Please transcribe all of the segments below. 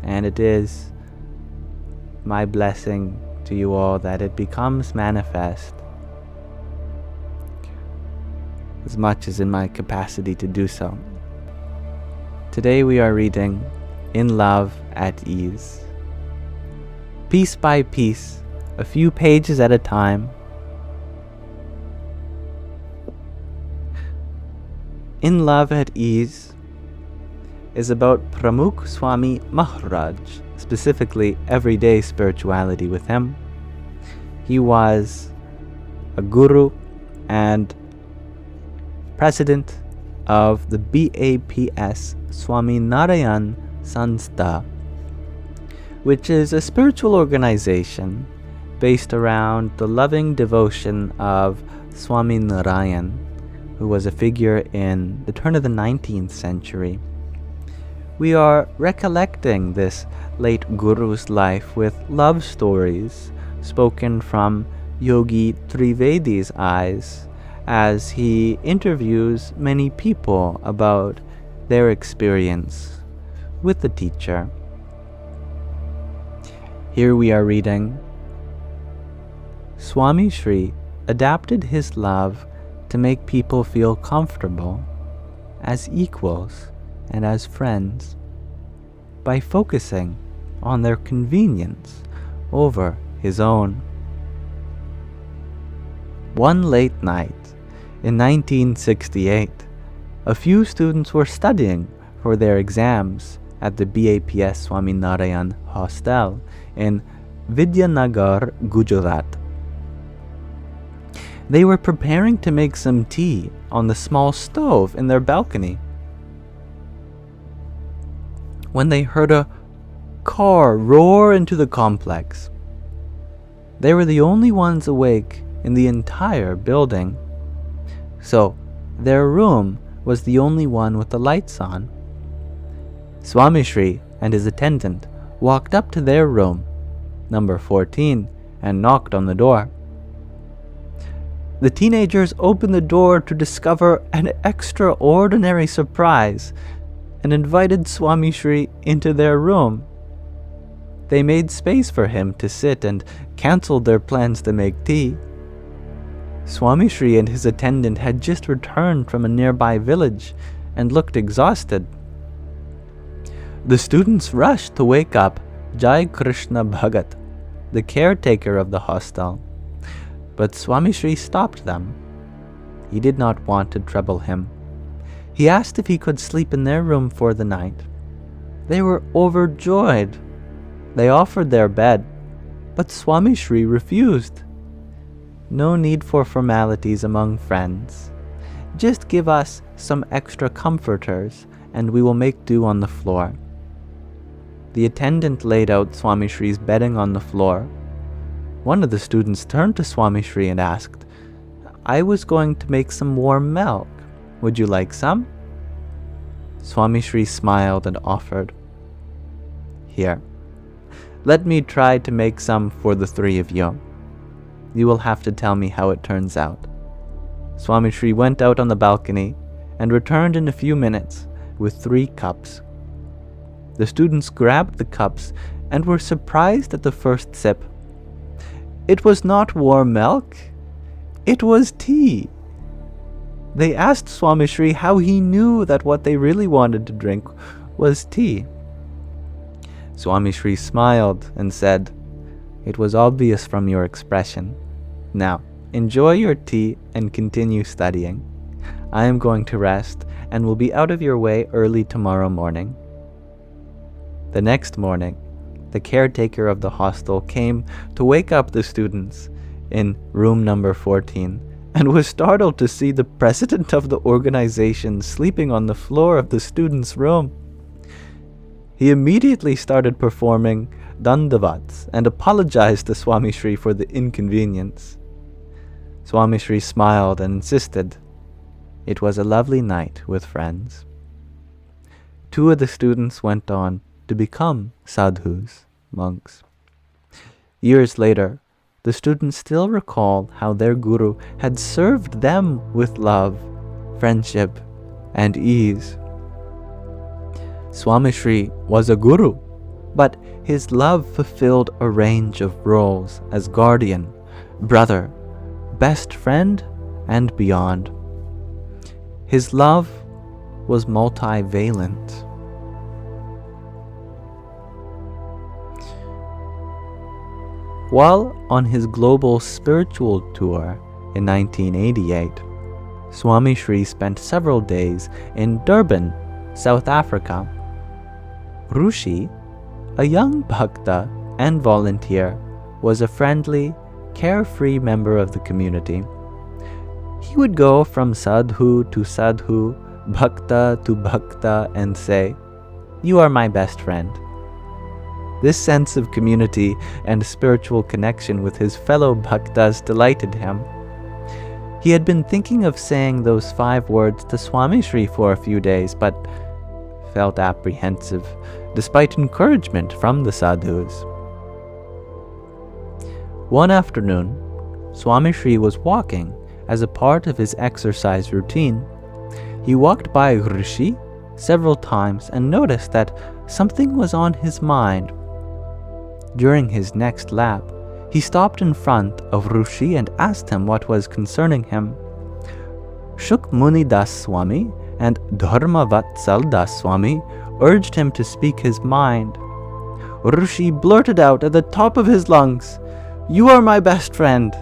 and it is my blessing to you all that it becomes manifest as much as in my capacity to do so. Today we are reading In Love at Ease. Piece by piece, a few pages at a time. In Love at Ease is about Pramukh Swami Maharaj, specifically everyday spirituality with him. He was a guru and president of the BAPS Swami Narayan Sanstha, which is a spiritual organization based around the loving devotion of Swami Narayan, who was a figure in the turn of the 19th century. We are recollecting this late guru's life with love stories spoken from Yogi Trivedi's eyes as he interviews many people about their experience with the teacher. Here we are reading, Swamishri adapted his love to make people feel comfortable as equals and as friends by focusing on their convenience over his own. One late night in 1968, a few students were studying for their exams at the BAPS Swami Narayan Hostel in Vidyanagar, Gujarat. They were preparing to make some tea on the small stove in their balcony when they heard a car roar into the complex. They were the only ones awake in the entire building, so their room was the only one with the lights on. Swamishri and his attendant walked up to their room, number 14, and knocked on the door. The teenagers opened the door to discover an extraordinary surprise and invited Swamishri into their room. They made space for him to sit and cancelled their plans to make tea. Swamishri and his attendant had just returned from a nearby village and looked exhausted. The students rushed to wake up Jai Krishna Bhagat, the caretaker of the hostel, but Swamishri stopped them. He did not want to trouble him. He asked if he could sleep in their room for the night. They were overjoyed. They offered their bed, but Swamishri refused. No need for formalities among friends. Just give us some extra comforters and we will make do on the floor. The attendant laid out Swamishri's bedding on the floor. One of the students turned to Swamishri and asked, "I was going to make some warm milk. Would you like some?" Swamishri smiled and offered, "Here, let me try to make some for the three of you. You will have to tell me how it turns out." Swamishri went out on the balcony and returned in a few minutes with 3 cups. The students grabbed the cups and were surprised at the first sip. It was not warm milk. It was tea. They asked Swamishri how he knew that what they really wanted to drink was tea. Swamishri smiled and said, "It was obvious from your expression. Now, enjoy your tea and continue studying. I am going to rest and will be out of your way early tomorrow morning." The next morning, the caretaker of the hostel came to wake up the students in room number 14 and was startled to see the president of the organization sleeping on the floor of the students' room. He immediately started performing dandavats and apologized to Swamishri for the inconvenience. Swamishri smiled and insisted. It was a lovely night with friends. 2 of the students went on to become sadhus, monks. Years later, the students still recall how their guru had served them with love, friendship, and ease. Swamishri was a guru but his love fulfilled a range of roles as guardian, brother, best friend, and beyond. His love was multivalent. While on his global spiritual tour in 1988, Swamishri spent several days in Durban, South Africa. Rushi, a young bhakta and volunteer, was a friendly, carefree member of the community. He would go from sadhu to sadhu, bhakta to bhakta, and say, "You are my best friend." This sense of community and spiritual connection with his fellow bhaktas delighted him. He had been thinking of saying those 5 words to Swamishri for a few days, but felt apprehensive, despite encouragement from the sadhus. One afternoon, Swamishri was walking as a part of his exercise routine. He walked by Rishi several times and noticed that something was on his mind. During his next lap, he stopped in front of Rishi and asked him what was concerning him. Shuk Muni Das Swami and Dharma Vatsal Das Swami urged him to speak his mind. Rishi blurted out at the top of his lungs, "You are my best friend."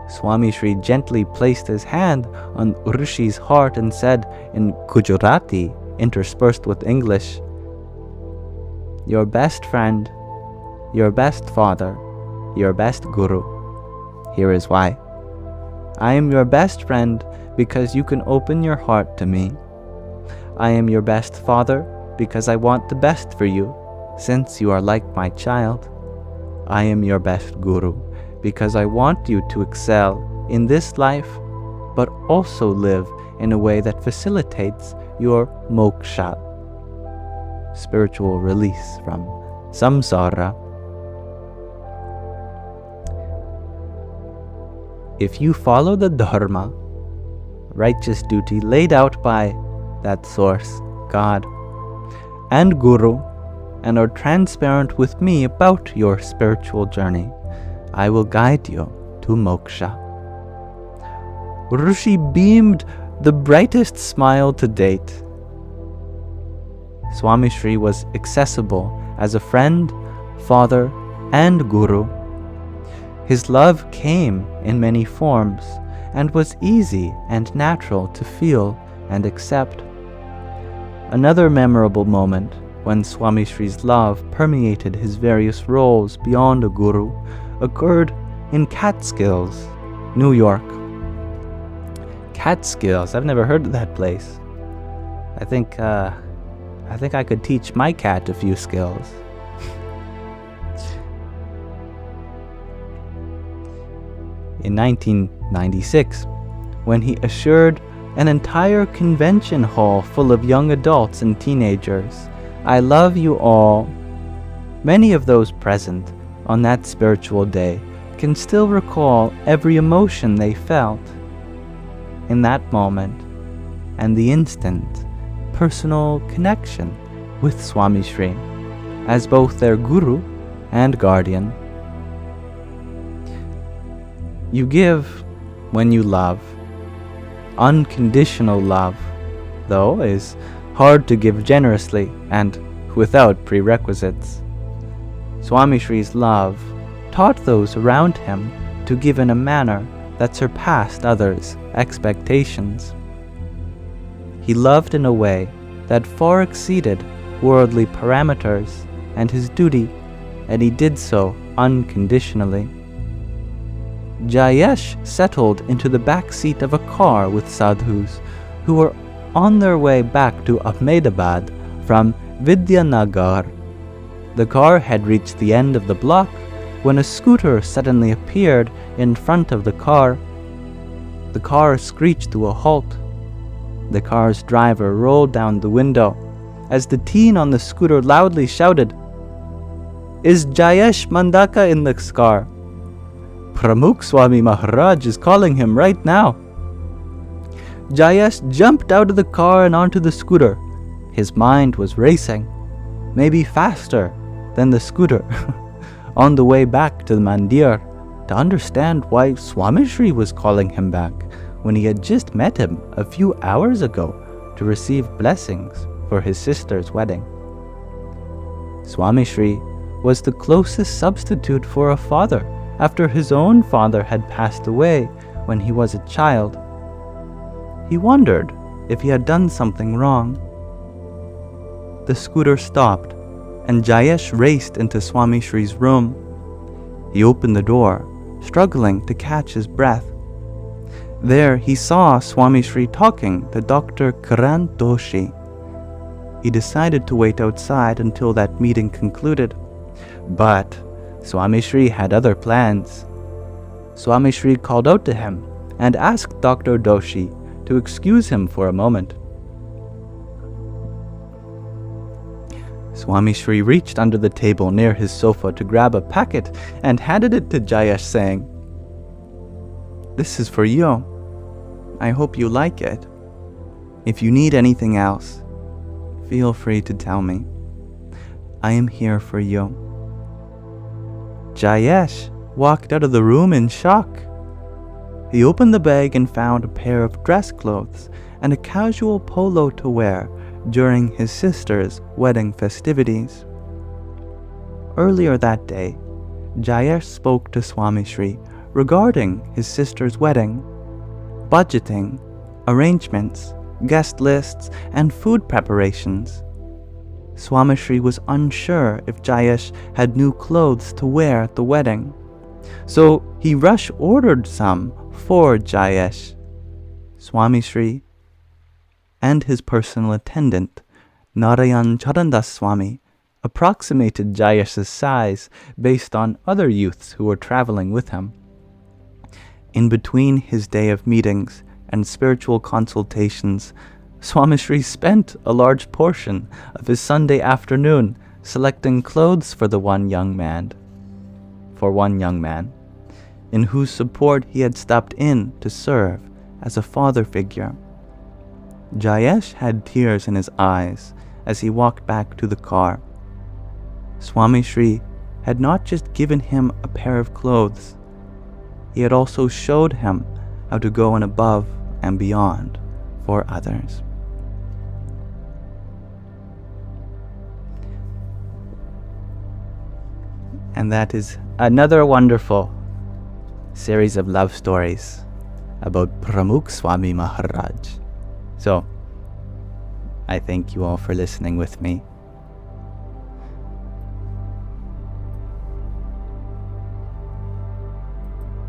Swamishri gently placed his hand on Rishi's heart and said in Gujarati, interspersed with English, "Your best friend, your best father, your best guru. Here is why. I am your best friend because you can open your heart to me. I am your best father because I want the best for you, since you are like my child. I am your best guru because I want you to excel in this life, but also live in a way that facilitates your moksha," spiritual release from samsara. If you follow the dharma, righteous duty laid out by that source, God, and Guru, and are transparent with me about your spiritual journey, I will guide you to moksha. Rishi beamed the brightest smile to date. Swamishri was accessible as a friend, father, and guru. His love came in many forms and was easy and natural to feel and accept. Another memorable moment, when Swamishri's love permeated his various roles beyond a guru, occurred in Catskills, New York. Catskills, I've never heard of that place. I think I could teach my cat a few skills. In 1996, when he assured an entire convention hall full of young adults and teenagers, "I love you all," many of those present on that spiritual day can still recall every emotion they felt in that moment and the instant personal connection with Swamishri as both their guru and guardian. You give when you love. Unconditional love, though, is hard to give generously and without prerequisites. Swamishri's love taught those around him to give in a manner that surpassed others' expectations. He loved in a way that far exceeded worldly parameters and his duty, and he did so unconditionally. Jayesh settled into the back seat of a car with sadhus who were on their way back to Ahmedabad from Vidyanagar. The car had reached the end of the block when a scooter suddenly appeared in front of the car. The car screeched to a halt. The car's driver rolled down the window as the teen on the scooter loudly shouted, "Is Jayesh Mandaka in this car? Pramukh Swami Maharaj is calling him right now." Jayesh jumped out of the car and onto the scooter. His mind was racing. Maybe faster then the scooter on the way back to the mandir to understand why Swamishri was calling him back when he had just met him a few hours ago to receive blessings for his sister's wedding. Swamishri was the closest substitute for a father after his own father had passed away when he was a child. He wondered if he had done something wrong. The scooter stopped, and Jayesh raced into Swamishri's room. He opened the door, struggling to catch his breath. There he saw Swamishri talking to Dr. Karan Doshi. He decided to wait outside until that meeting concluded, but Swamishri had other plans. Swamishri called out to him and asked Dr. Doshi to excuse him for a moment. Swamishri reached under the table near his sofa to grab a packet and handed it to Jayesh, saying, "This is for you. I hope you like it. If you need anything else, feel free to tell me. I am here for you." Jayesh walked out of the room in shock. He opened the bag and found a pair of dress clothes and a casual polo to wear during his sister's wedding festivities. Earlier that day, Jayesh spoke to Swamishri regarding his sister's wedding, budgeting, arrangements, guest lists, and food preparations. Swamishri was unsure if Jayesh had new clothes to wear at the wedding, so he rush-ordered some for Jayesh. Swamishri and his personal attendant, Narayan Charandas Swami, approximated Jayesh's size based on other youths who were traveling with him. In between his day of meetings and spiritual consultations, Swamishri spent a large portion of his Sunday afternoon selecting clothes for one young man, in whose support he had stopped in to serve as a father figure. Jayesh had tears in his eyes as he walked back to the car. Swamishri had not just given him a pair of clothes, he had also showed him how to go an above and beyond for others. And that is another wonderful series of love stories about Pramukh Swami Maharaj. So, I thank you all for listening with me.